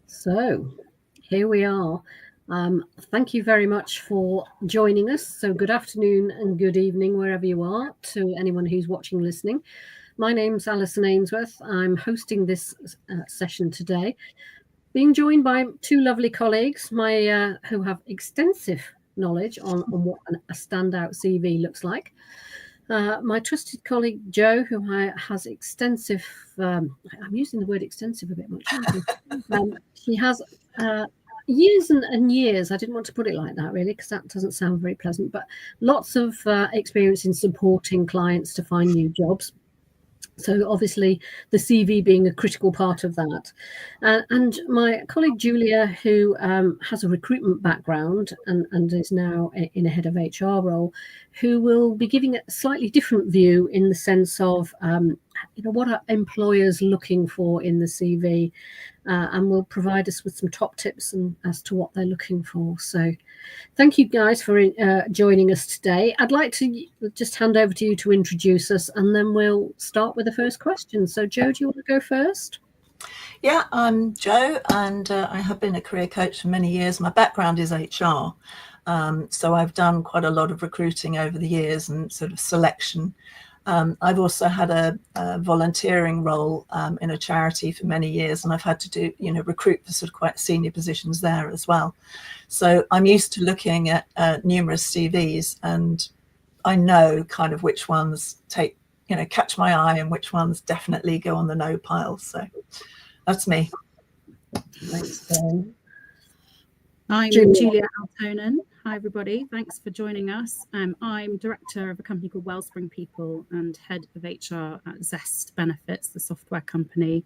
So here we are. Thank you very much for joining us. So good afternoon and good evening, wherever you are, to anyone who's watching, listening. My name's Alison Ainsworth. I'm hosting this session today, being joined by two lovely colleagues, who have extensive knowledge on what a standout CV looks like. My trusted colleague Joe, who has extensive, I'm using the word extensive a bit much, she has years and years, I didn't want to put it like that really, because that doesn't sound very pleasant, but lots of experience in supporting clients to find new jobs. So obviously the CV being a critical part of that. And my colleague Julia, who has a recruitment background and is now in a head of HR role, who will be giving a slightly different view in the sense of, what are employers looking for in the CV, and will provide us with some top tips as to what they're looking for. So thank you guys for joining us today. I'd like to just hand over to you to introduce us, and then we'll start with the first question. So Joe, do you want to go first? Yeah, I'm Joe, and I have been a career coach for many years. My background is HR, so I've done quite a lot of recruiting over the years and sort of selection. I've also had a volunteering role in a charity for many years, and I've had to do, recruit for sort of quite senior positions there as well. So I'm used to looking at numerous CVs, and I know kind of which ones catch my eye and which ones definitely go on the no pile. So that's me. Thanks, Joe. I'm Julia Altonen. Hi, everybody. Thanks for joining us. I'm director of a company called Wellspring People and head of HR at Zest Benefits, the software company.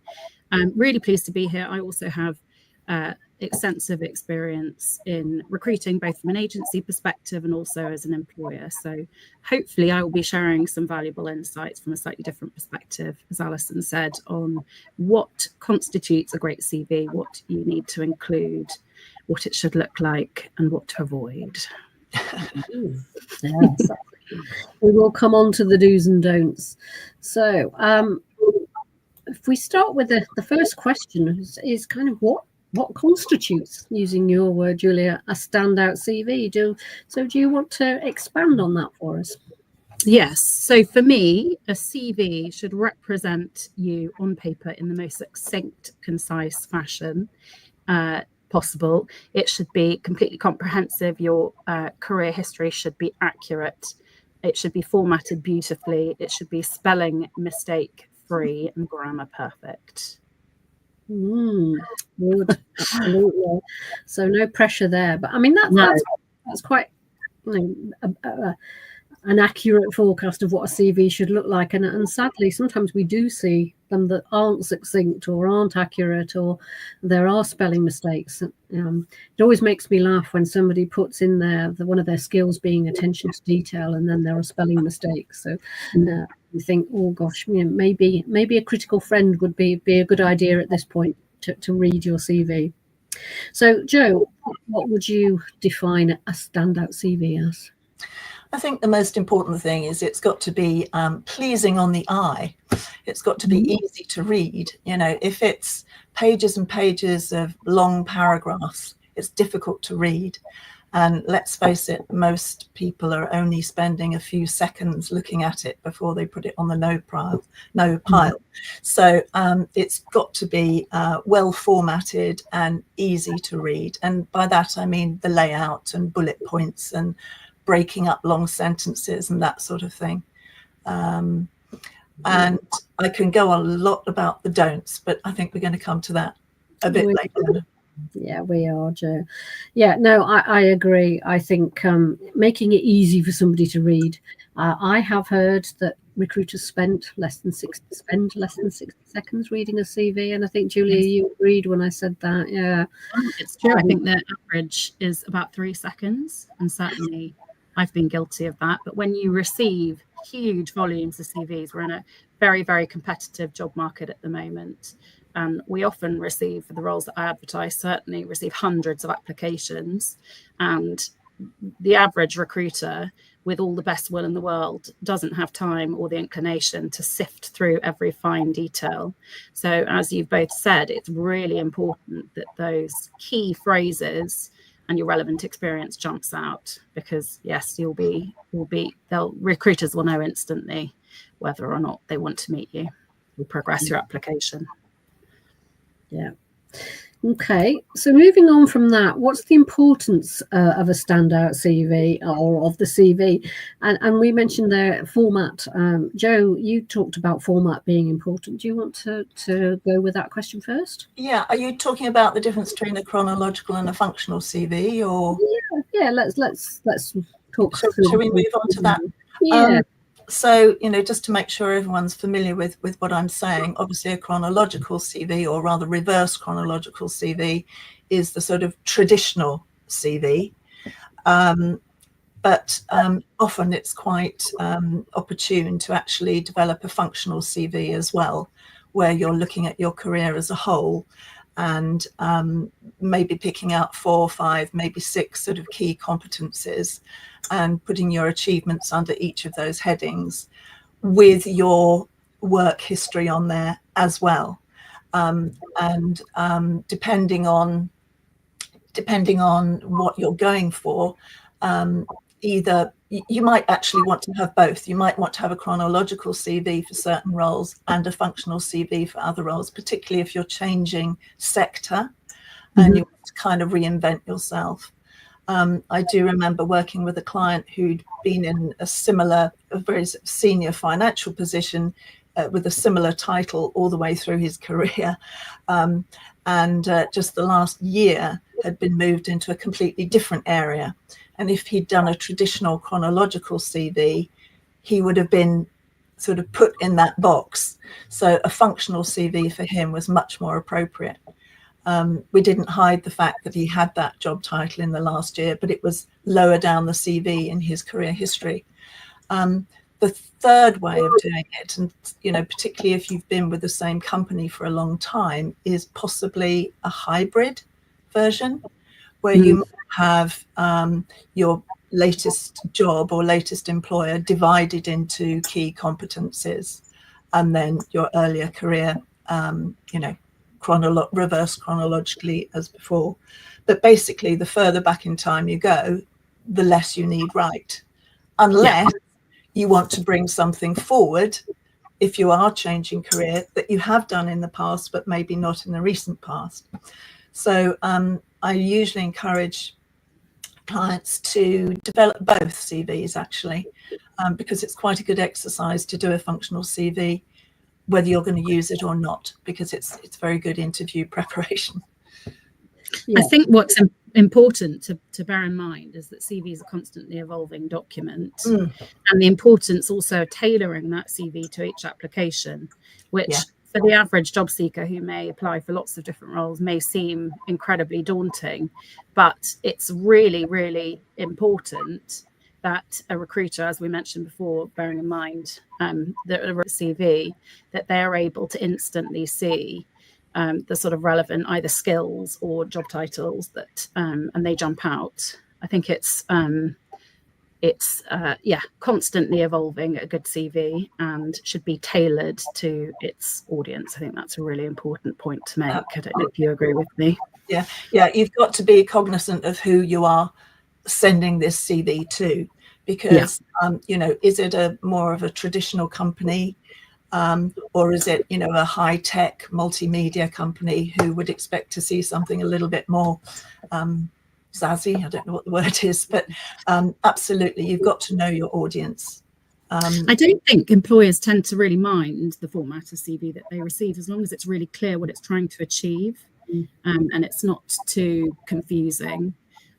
I'm really pleased to be here. I also have extensive experience in recruiting, both from an agency perspective and also as an employer. So hopefully I will be sharing some valuable insights from a slightly different perspective, as Alison said, on what constitutes a great CV, what you need to include, what it should look like, and what to avoid. Yes, we will come on to the do's and don'ts. So if we start with the first question is kind of what constitutes, using your word, Julia, a standout CV? Do you want to expand on that for us? Yes. So for me, a CV should represent you on paper in the most succinct, concise fashion possible. It should be completely comprehensive. Your career history should be accurate. It should be formatted beautifully. It should be spelling mistake free and grammar perfect. Good. Absolutely. So no pressure there, but I mean that's quite an accurate forecast of what a CV should look like, and sadly sometimes we do see them that aren't succinct or aren't accurate, or there are spelling mistakes. It always makes me laugh when somebody puts in there one of their skills being attention to detail, and then there are spelling mistakes. So you think, oh gosh, maybe a critical friend would be a good idea at this point to read your CV. So Joe, what would you define a standout CV as? I think the most important thing is it's got to be pleasing on the eye. It's got to be easy to read. If it's pages and pages of long paragraphs, it's difficult to read. And let's face it, most people are only spending a few seconds looking at it before they put it on the no pile. So it's got to be well formatted and easy to read. And by that, I mean the layout and bullet points and breaking up long sentences and that sort of thing. And I can go on a lot about the don'ts, but I think we're going to come to that a bit later. Yeah, we are, Joe. Yeah, no, I agree. I think making it easy for somebody to read. I have heard that recruiters spend less than 60 seconds reading a CV, and I think, Julia, you agreed when I said that. Yeah, it's true. I think the average is about 3 seconds, and certainly I've been guilty of that. But when you receive huge volumes of CVs, we're in a very, very competitive job market at the moment. We often receive, for the roles that I advertise, certainly receive hundreds of applications. And the average recruiter, with all the best will in the world, doesn't have time or the inclination to sift through every fine detail. So as you've both said, it's really important that those key phrases and your relevant experience jumps out, because yes, recruiters will know instantly whether or not they want to meet you or progress your application. Yeah. Okay, so moving on from that, what's the importance of a standout CV or of the CV? And we mentioned the format. Joe, you talked about format being important. Do you want to go with that question first? Yeah, are you talking about the difference between a chronological and a functional CV, or? Yeah, let's talk. Shall we move on to that? Yeah. So, just to make sure everyone's familiar with what I'm saying, obviously a chronological CV, or rather reverse chronological CV, is the sort of traditional CV. But often it's quite opportune to actually develop a functional CV as well, where you're looking at your career as a whole and maybe picking out 4 or 5, maybe 6 sort of key competencies and putting your achievements under each of those headings with your work history on there as well. And depending on what you're going for, either you might actually want to have both. You might want to have a chronological CV for certain roles and a functional CV for other roles, particularly if you're changing sector and you want to kind of reinvent yourself. I do remember working with a client who'd been in a very senior financial position with a similar title all the way through his career. And just the last year had been moved into a completely different area. And if he'd done a traditional chronological CV, he would have been sort of put in that box. So a functional CV for him was much more appropriate. We didn't hide the fact that he had that job title in the last year, but it was lower down the CV in his career history. The third way of doing it, and particularly if you've been with the same company for a long time, is possibly a hybrid version where you have your latest job or latest employer divided into key competencies, and then your earlier career, reverse chronologically as before. But basically, the further back in time you go, the less you need write, unless you want to bring something forward if you are changing career that you have done in the past, but maybe not in the recent past. So I usually encourage clients to develop both CVs, actually, because it's quite a good exercise to do a functional CV, whether you're going to use it or not, because it's very good interview preparation. I think what's important to bear in mind is that CVs are constantly evolving documents, and the importance also of tailoring that CV to each application, which for the average job seeker who may apply for lots of different roles may seem incredibly daunting, but it's really, really important that a recruiter, as we mentioned before, bearing in mind that a CV, that they're able to instantly see the sort of relevant either skills or job titles that and they jump out. I think it's constantly evolving, a good CV, and should be tailored to its audience. I think that's a really important point to make. I don't know if you agree with me. Yeah, you've got to be cognizant of who you are sending this CV to, because is it a more of a traditional company, or is it a high-tech multimedia company who would expect to see something a little bit more zazzy? I don't know what the word is, but absolutely, you've got to know your audience. I don't think employers tend to really mind the format of CV that they receive, as long as it's really clear what it's trying to achieve, and it's not too confusing.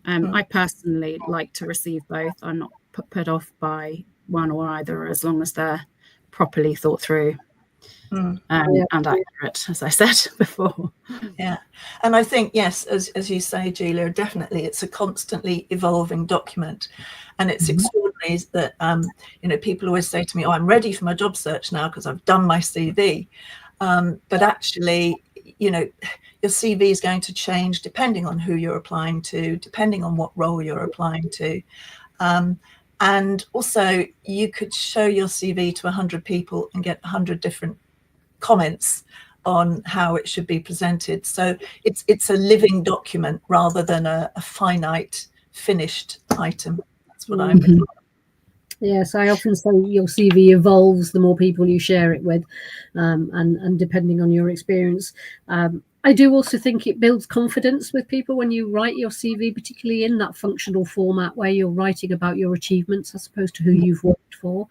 I personally like to receive both. I'm not put off by one or either, as long as they're properly thought through and accurate, as I said before. Yeah, and I think, yes, as you say, Julia, definitely it's a constantly evolving document, and it's extraordinary that people always say to me, "Oh, I'm ready for my job search now because I've done my CV," but actually, you know, your CV is going to change depending on who you're applying to, depending on what role you're applying to. And also, you could show your CV to 100 people and get 100 different comments on how it should be presented. So it's a living document rather than a finite, finished item. That's what I would. Yes, I often say your CV evolves the more people you share it with, and depending on your experience. I do also think it builds confidence with people when you write your CV, particularly in that functional format where you're writing about your achievements as opposed to who you've worked for.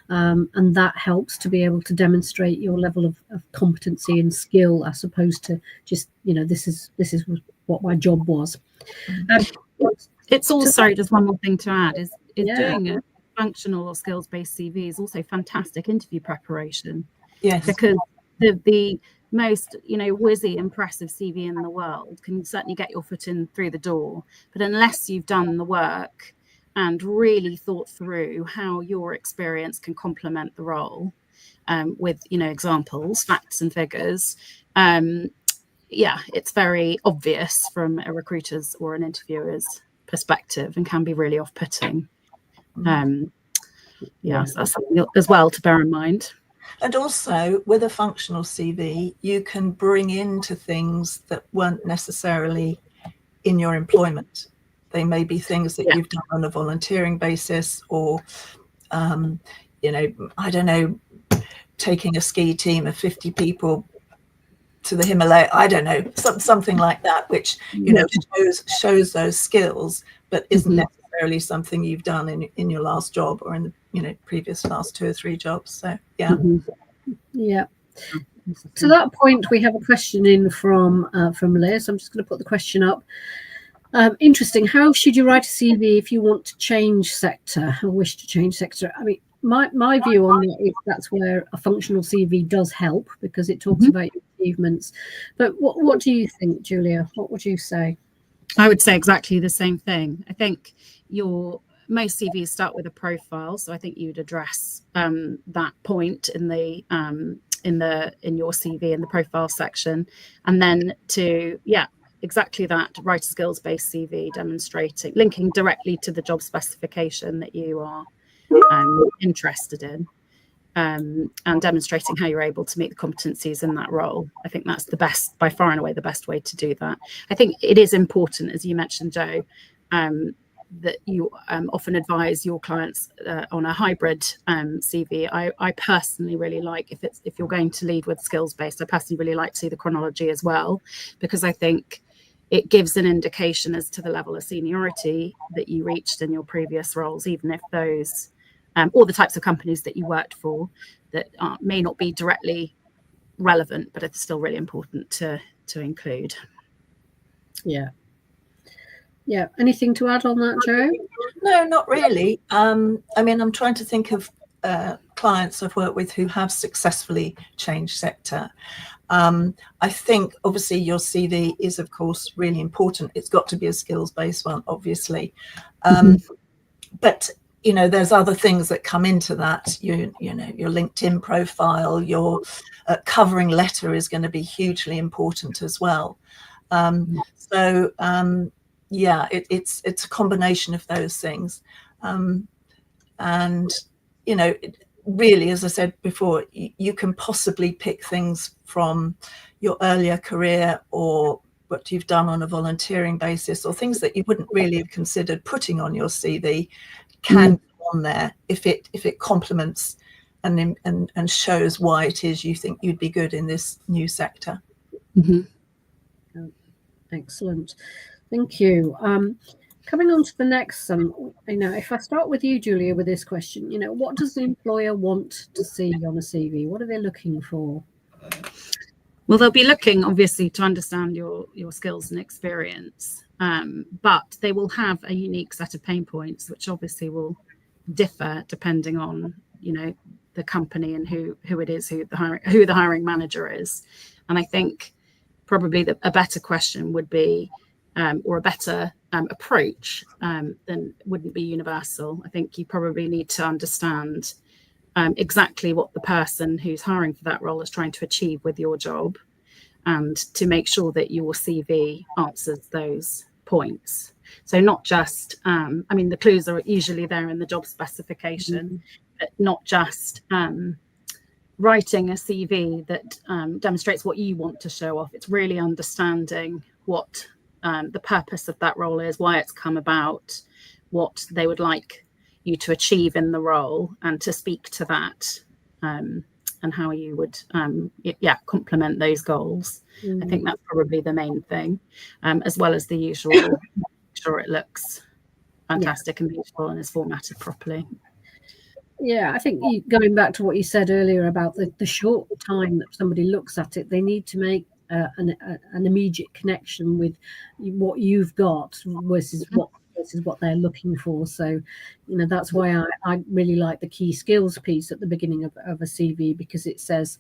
And that helps to be able to demonstrate your level of competency and skill as opposed to just, this is what my job was. It's also, just one more thing to add, is doing a functional or skills-based CV is also fantastic interview preparation. Yes. Because the most, whizzy, impressive CV in the world can certainly get your foot in through the door. But unless you've done the work and really thought through how your experience can complement the role, with, examples, facts and figures, it's very obvious from a recruiter's or an interviewer's perspective and can be really off-putting. So that's something as well to bear in mind. And also, with a functional CV, you can bring into things that weren't necessarily in your employment. They may be things that you've done on a volunteering basis, or, I don't know, taking a ski team of 50 people to the Himalaya. I don't know, something like that, which, shows those skills, but isn't necessarily something you've done in your last job or in the previous last 2 or 3 jobs. So to that point, we have a question in from Liz. I'm just going to put the question up. Interesting. How should you write a CV if you want to change sector or wish to change sector? I mean, my view on it is that's where a functional CV does help, because it talks about your achievements. But what do you think, Julia? What would you say? I would say exactly the same thing. I think most CVs start with a profile, so I think you'd address that point in your CV in the profile section, and then exactly that, write a skills-based CV demonstrating, linking directly to the job specification that you are interested in, and demonstrating how you're able to meet the competencies in that role. I think that's by far and away the best way to do that. I think it is important, as you mentioned, Jo, that you often advise your clients on a hybrid CV. I personally really like, if you're going to lead with skills-based, I personally really like to see the chronology as well, because I think it gives an indication as to the level of seniority that you reached in your previous roles, even if those or the types of companies that you worked for that may not be directly relevant, but it's still really important to include. Yeah. Anything to add on that, Jo? No, not really. I mean, I'm trying to think of clients I've worked with who have successfully changed sector. I think obviously your CV is, of course, really important. It's got to be a skills-based one, obviously. But there's other things that come into that. Your LinkedIn profile, your covering letter is going to be hugely important as well. It's a combination of those things. Really, as I said before, you can possibly pick things from your earlier career or what you've done on a volunteering basis, or things that you wouldn't really have considered putting on your CV can be on there if it complements and shows why it is you think you'd be good in this new sector. Excellent, thank you. Coming on to the next, if I start with you, Julia, with this question, what does the employer want to see on a CV? What are they looking for? Well, they'll be looking, obviously, to understand your skills and experience, but they will have a unique set of pain points, which obviously will differ depending on, the company and who it is, who the hiring manager is. And I think probably a better question would be, or a better approach than wouldn't be universal. I think you probably need to understand exactly what the person who's hiring for that role is trying to achieve with your job, and to make sure that your CV answers those points. So not just, I mean, the clues are usually there in the job specification, but not just writing a CV that demonstrates what you want to show off. It's really understanding what the purpose of that role is, why it's come about, what they would like you to achieve in the role, and to speak to that, and how you would complement those goals. I think that's probably the main thing, as well as the usual, make sure it looks fantastic and beautiful and is formatted properly. Yeah, I think going back to what you said earlier about the short time that somebody looks at it, they need to make an immediate connection with what you've got versus what they're looking for. So, that's why I really like the key skills piece at the beginning of a CV, because it says,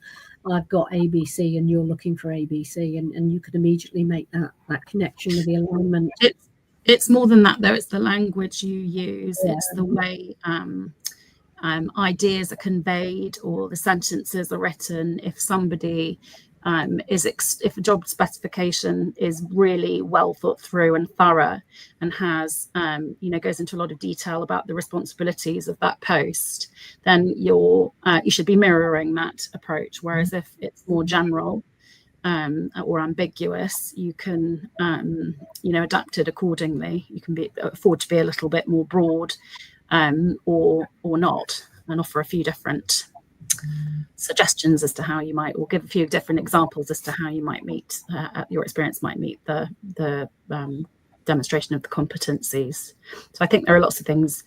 I've got ABC and you're looking for ABC, and you can immediately make that connection with the alignment. It's more than that, though. It's the language you use. Yeah. It's the way ideas are conveyed or the sentences are written. If somebody if a job specification is really well thought through and thorough and has goes into a lot of detail about the responsibilities of that post, then you should be mirroring that approach. Whereas if it's more general or ambiguous, you can adapt it accordingly. You can afford to be a little bit more broad or not, and offer a few different suggestions as to how you might, or give a few different examples as to how you might meet your experience might meet the demonstration of the competencies. So I think there are lots of things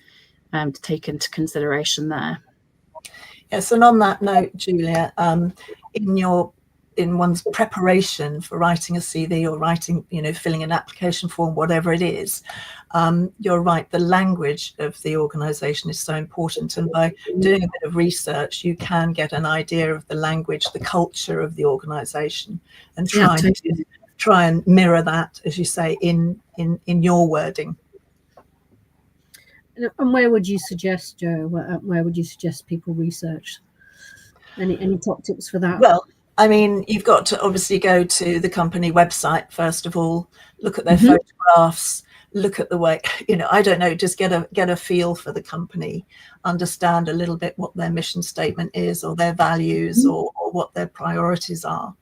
to take into consideration there. Yes, and on that note, Julia, in one's preparation for writing a CV or writing, filling an application form, whatever it is, you're right, the language of the organisation is so important. And by doing a bit of research, you can get an idea of the language, the culture of the organisation, and try and mirror that, as you say, in your wording. And where would you suggest, Jo, where would you suggest people research? Any top tips for that? Well, I mean, you've got to obviously go to the company website, first of all, look at their photographs, look at the way, I don't know, just get a feel for the company, understand a little bit what their mission statement is, or their values, or what their priorities are.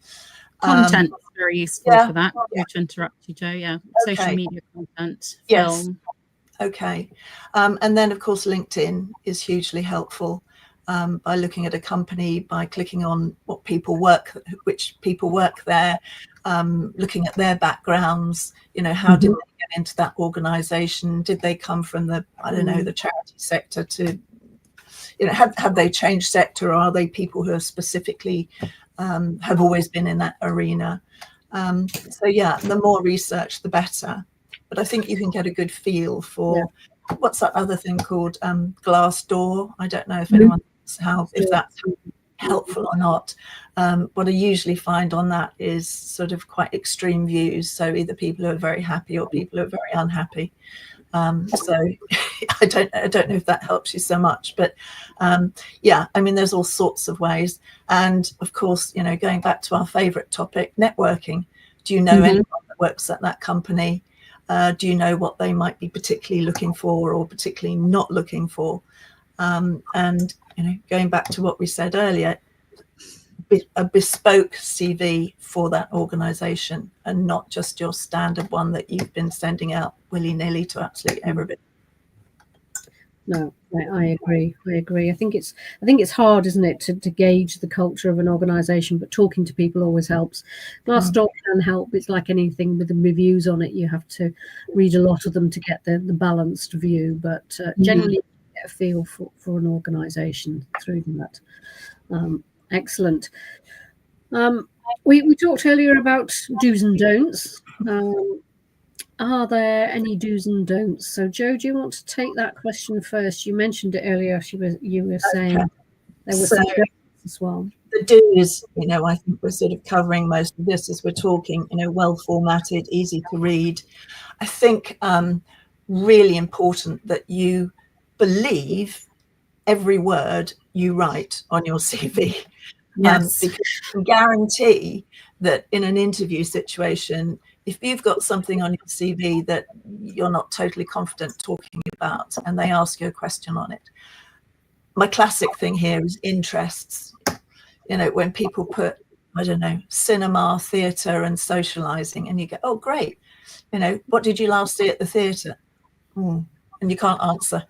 Content is very useful for that. Sorry to interrupt you, Jo. Yeah, okay. Social media content, film. Okay. And then, of course, LinkedIn is hugely helpful. By looking at a company, by clicking on which people work there, looking at their backgrounds, how did they get into that organisation? Did they come from the charity sector to, have they changed sector, or are they people who are specifically have always been in that arena? So yeah, the more research, the better. But I think you can get a good feel for what's that other thing called, Glassdoor. I don't know if anyone if that's helpful or not. What I usually find on that is sort of quite extreme views. So either people who are very happy or people who are very unhappy. So I don't know if that helps you so much, but yeah, I mean, there's all sorts of ways. And of course, going back to our favorite topic, networking. Do you know anyone that works at that company? Do you know what they might be particularly looking for or particularly not looking for? And going back to what we said earlier, a bespoke CV for that organisation, and not just your standard one that you've been sending out willy-nilly to absolutely everybody. No, I agree. I think it's hard, isn't it, to gauge the culture of an organisation, but talking to people always helps. Glassdoor can help. It's like anything with the reviews on it. You have to read a lot of them to get the balanced view, but generally get a feel for an organisation through that. Excellent. We talked earlier about do's and don'ts. Are there any do's and don'ts? So, Jo, do you want to take that question first? You mentioned it earlier. You were saying there were some don'ts as well. The do's, I think we're sort of covering most of this as we're talking. Well formatted, easy to read. I think really important that you believe every word you write on your CV. Yes. Because you can guarantee that in an interview situation, if you've got something on your CV that you're not totally confident talking about and they ask you a question on it, my classic thing here is interests. You know, when people put, I don't know, cinema, theatre and socialising, and you go, oh, great. You know, what did you last see at the theatre? And you can't answer.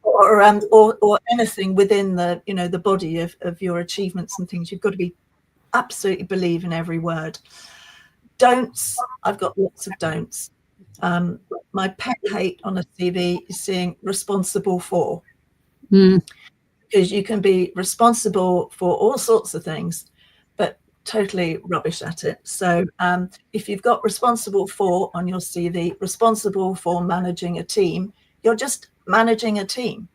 or anything within the, you know, the body of your achievements and things. You've got to be absolutely believe in every word. Don'ts, I've got lots of don'ts. My pet hate on a CV is seeing responsible for. Because you can be responsible for all sorts of things, but totally rubbish at it. So if you've got responsible for on your CV, responsible for managing a team, you're just managing a team.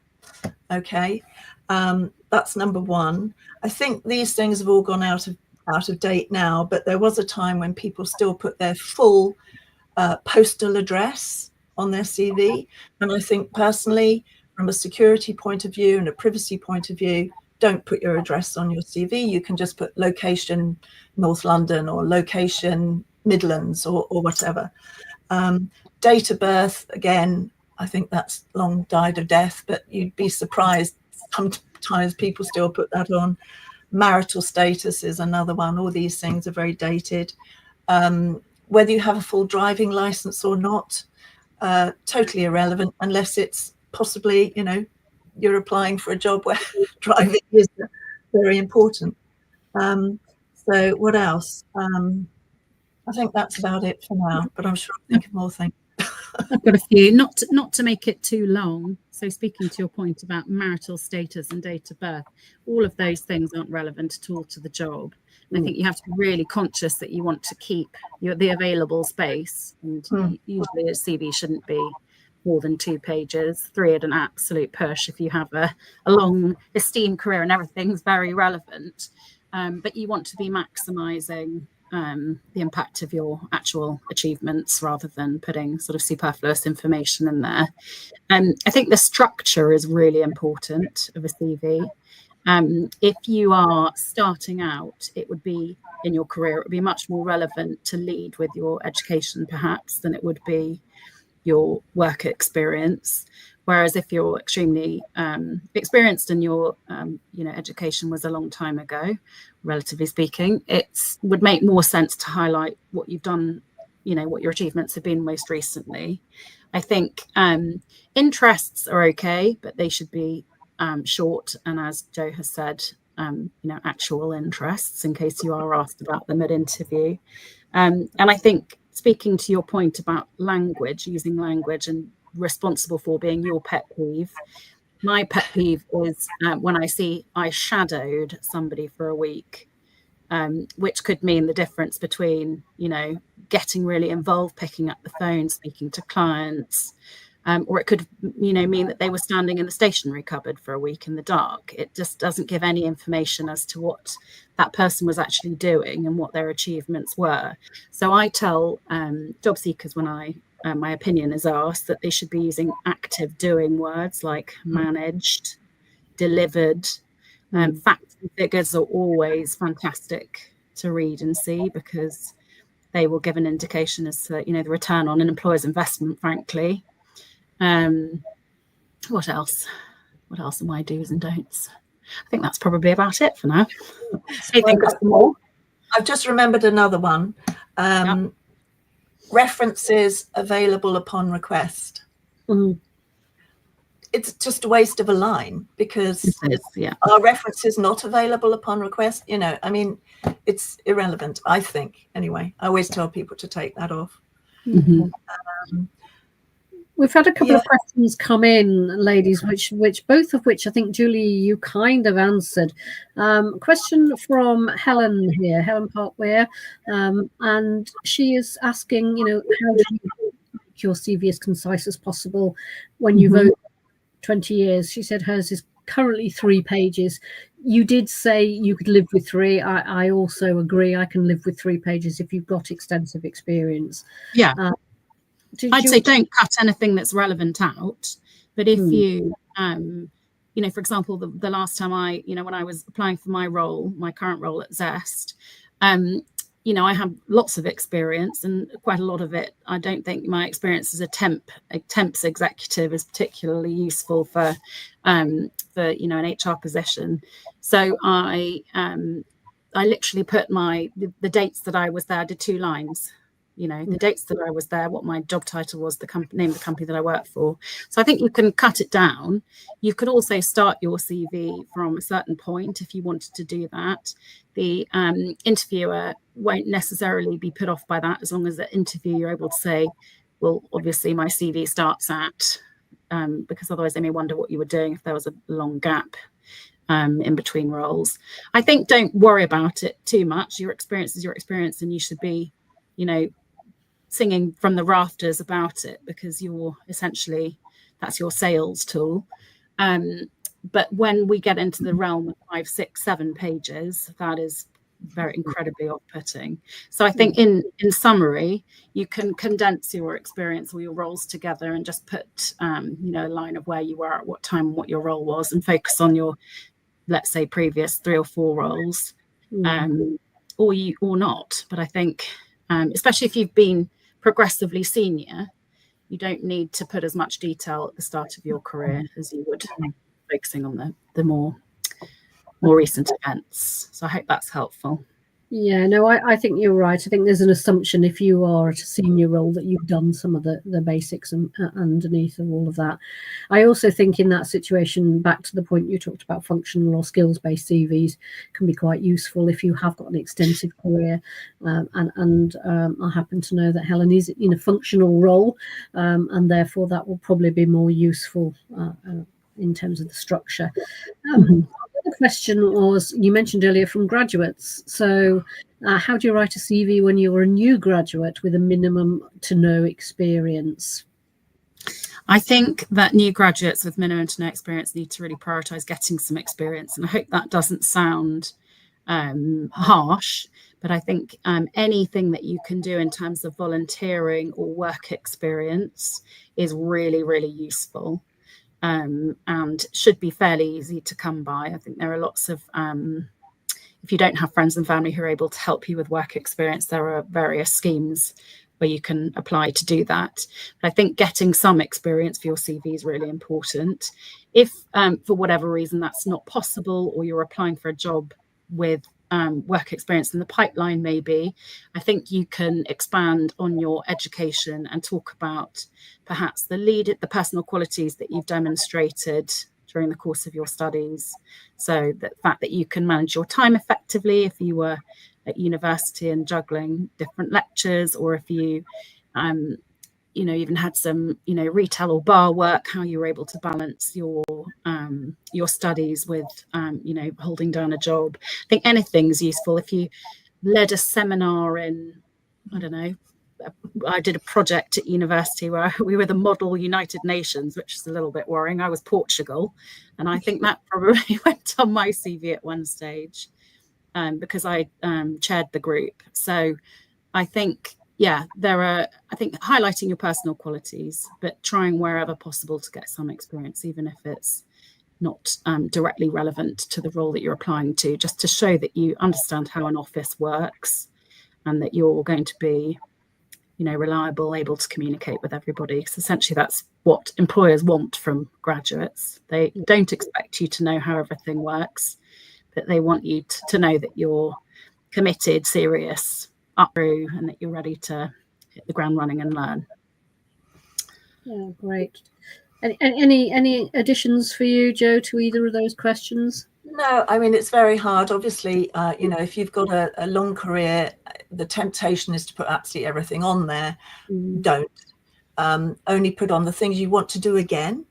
Okay, that's number one. I think these things have all gone out of date now, but there was a time when people still put their full postal address on their CV. And I think personally, from a security point of view and a privacy point of view, don't put your address on your CV. You can just put location North London or location Midlands or whatever. Date of birth, again, I think that's long died of death, but you'd be surprised sometimes people still put that on. Marital status is another one. All these things are very dated. Whether you have a full driving license or not, totally irrelevant unless it's possibly, you know, you're applying for a job where driving is very important. So what else? I think that's about it for now, but I'm sure I'll think of more things. I've got a few, not to make it too long. So speaking to your point about marital status and date of birth, all of those things aren't relevant at all to the job. I think you have to be really conscious that you want to keep the available space, and usually a CV shouldn't be more than 2 pages. 3 at an absolute push if you have a long esteemed career and everything's very relevant. But you want to be maximising the impact of your actual achievements rather than putting sort of superfluous information in there. I think the structure is really important of a CV. If you are starting out, it would be in your career, it would be much more relevant to lead with your education perhaps than it would be your work experience. Whereas if you're extremely experienced and your education was a long time ago, relatively speaking, it would make more sense to highlight what you've done, you know, what your achievements have been most recently. I think interests are okay, but they should be short, and as Jo has said, actual interests in case you are asked about them at interview. And I think, speaking to your point about language, using language and responsible for being your pet peeve, my pet peeve is when I see I shadowed somebody for a week, which could mean the difference between, you know, getting really involved, picking up the phone, speaking to clients, or it could, you know, mean that they were standing in the stationery cupboard for a week in the dark. It just doesn't give any information as to what that person was actually doing and what their achievements were. So I tell job seekers when my opinion is asked that they should be using active doing words like managed, delivered. Facts and figures are always fantastic to read and see because they will give an indication as to, you know, the return on an employer's investment, frankly. What else? What else are my do's and don'ts? I think that's probably about it for now. I've just remembered another one. References available upon request. It's just a waste of a line because are references not available upon request? You know, I mean, it's irrelevant, I think. Anyway, I always tell people to take that off. We've had a couple of questions come in, ladies, which both of which I think, Julie, you kind of answered. Question from Helen here, Helen Parkware, and she is asking, you know, how do you make your CV as concise as possible when you've over 20 years? She said hers is currently 3 pages. You did say you could live with 3. I also agree. I can live with 3 pages if you've got extensive experience. Yeah. I'd say don't cut anything that's relevant out. But if you, you know, for example, the last time when I was applying for my current role at Zest, you know, I have lots of experience, and quite a lot of it, I don't think my experience as a temps executive is particularly useful for you know, an HR position. So I literally put the dates that I was there. I did 2 lines, you know, the dates that I was there, what my job title was, the name of the company that I worked for. So I think you can cut it down. You could also start your CV from a certain point if you wanted to do that. The interviewer won't necessarily be put off by that, as long as the interview you're able to say, well, obviously my CV starts at, because otherwise they may wonder what you were doing if there was a long gap in between roles. I think don't worry about it too much. Your experience is your experience, and you should be, you know, singing from the rafters about it, because you're essentially, that's your sales tool. But when we get into the realm of 5, 6, 7 pages, that is very incredibly off-putting. So I think in summary, you can condense your experience or your roles together and just put you know, a line of where you were at what time, what your role was, and focus on your, let's say, previous 3 or 4 roles, or not. But I think especially if you've been progressively senior, you don't need to put as much detail at the start of your career as you would focusing on the more recent events. So I hope that's helpful. Yeah, no, I think you're right. I think there's an assumption if you are at a senior role that you've done some of the basics and underneath of all of that. I also think in that situation, back to the point you talked about, functional or skills-based CVs can be quite useful if you have got an extensive career. And I happen to know that Helen is in a functional role, and therefore that will probably be more useful in terms of the structure. The question was, you mentioned earlier, from graduates. So how do you write a CV when you're a new graduate with a minimum to no experience? I think that new graduates with minimum to no experience need to really prioritise getting some experience. And I hope that doesn't sound harsh, but I think anything that you can do in terms of volunteering or work experience is really, really useful. And should be fairly easy to come by. I think there are lots of, if you don't have friends and family who are able to help you with work experience, there are various schemes where you can apply to do that. But I think getting some experience for your CV is really important. If for whatever reason that's not possible, or you're applying for a job with work experience in the pipeline, maybe, I think you can expand on your education and talk about perhaps the personal qualities that you've demonstrated during the course of your studies. So the fact that you can manage your time effectively if you were at university and juggling different lectures, or if you you know, even had some, you know, retail or bar work, how you were able to balance your studies with you know, holding down a job. I think anything's useful. If you led a seminar in, I don't know, I did a project at university where we were the model United Nations, which is a little bit worrying. I was Portugal, and I think that probably went on my CV at one stage, because I chaired the group. So I think, yeah, I think highlighting your personal qualities, but trying wherever possible to get some experience, even if it's not directly relevant to the role that you're applying to, just to show that you understand how an office works and that you're going to be, you know, reliable, able to communicate with everybody. Because essentially that's what employers want from graduates. They don't expect you to know how everything works, but they want you to know that you're committed, serious, up through, and that you're ready to hit the ground running and learn. Yeah, great. Any additions for you, Jo, to either of those questions? No, I mean, it's very hard. Obviously, you know, if you've got a long career, the temptation is to put absolutely everything on there. Don't. Only put on the things you want to do again.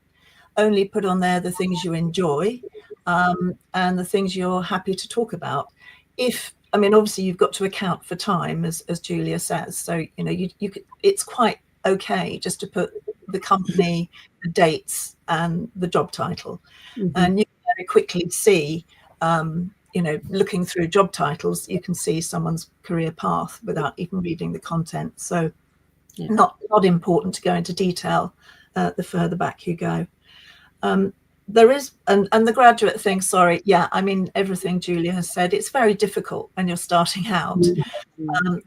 Only put on there the things you enjoy, and the things you're happy to talk about. I mean, obviously, you've got to account for time, as Julia says. So, you know, you could, it's quite okay just to put the company, the dates, and the job title. And you can very quickly see, you know, looking through job titles, you can see someone's career path without even reading the content. So not important to go into detail the further back you go. there is, and the graduate thing, sorry, yeah, I mean, everything Julia has said, it's very difficult when you're starting out.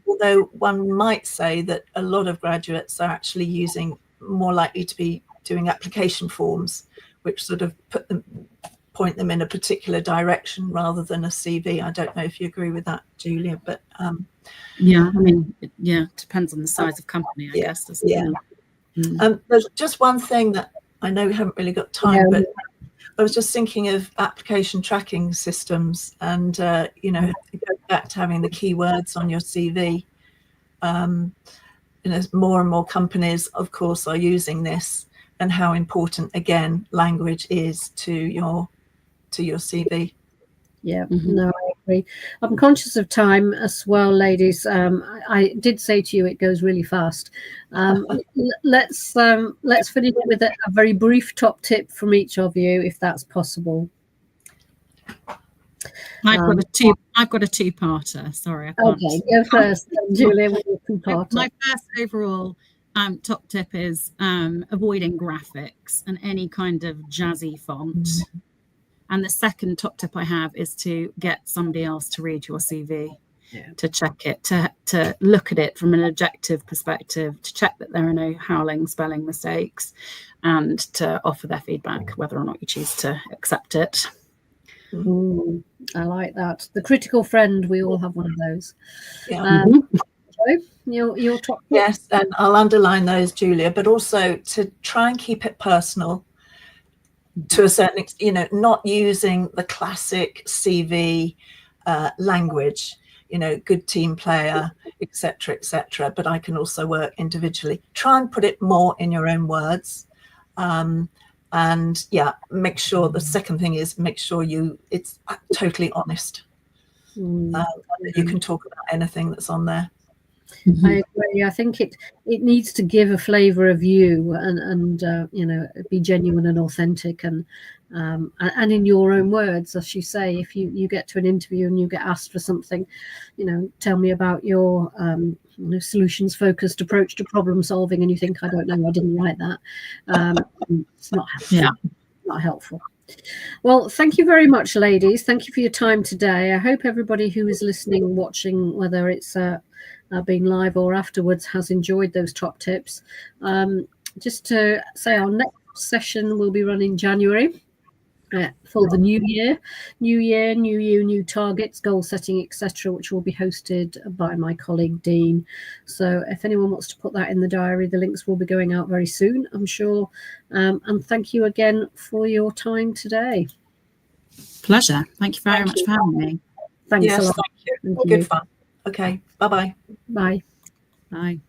Although one might say that a lot of graduates are actually using, more likely to be doing application forms, which sort of point them in a particular direction rather than a CV. I don't know if you agree with that, Julia, but yeah, I mean, yeah, depends on the size of company, I guess. Doesn't it? There's just one thing that I know we haven't really got time, but I was just thinking of application tracking systems, and you know, go back to having the keywords on your CV. You know, more and more companies, of course, are using this, and how important, again, language is to your CV. Yeah, no, I agree. I'm conscious of time as well, ladies. I did say to you it goes really fast. Let's finish with a very brief top tip from each of you, if that's possible. I've got a two-parter. Sorry, I can't. Okay, go first, Julia. With your two-parter. My first overall top tip is avoiding graphics and any kind of jazzy font. And the second top tip I have is to get somebody else to read your CV, to check it, to look at it from an objective perspective, to check that there are no howling spelling mistakes, and to offer their feedback, whether or not you choose to accept it. I like that. The critical friend, we all have one of those. Yeah. Your top tip? Yes, and I'll underline those, Julia, but also to try and keep it personal. To a certain extent, you know, not using the classic CV language, you know, good team player, etc., etc. But I can also work individually. Try and put it more in your own words, and yeah, make sure. The second thing is make sure it's totally honest. You can talk about anything that's on there. I agree. I think it needs to give a flavour of you, and you know, be genuine and authentic, and in your own words, as you say. If you get to an interview and you get asked for something, you know, tell me about your solutions focused approach to problem solving, and you think, I don't know, I didn't write that. It's not helpful. Yeah. Not helpful. Well, thank you very much, ladies. Thank you for your time today. I hope everybody who is listening, watching, whether it's been live or afterwards, has enjoyed those top tips. Just to say, our next session will be run in January for the new year, new you, new targets, goal setting, etc., which will be hosted by my colleague Dean. So if anyone wants to put that in the diary, the links will be going out very soon, I'm sure. And thank you again for your time today. Pleasure. Thank you very much for having me. Thanks a lot. Thank you. Good fun. Okay. Bye-bye. Bye. Bye.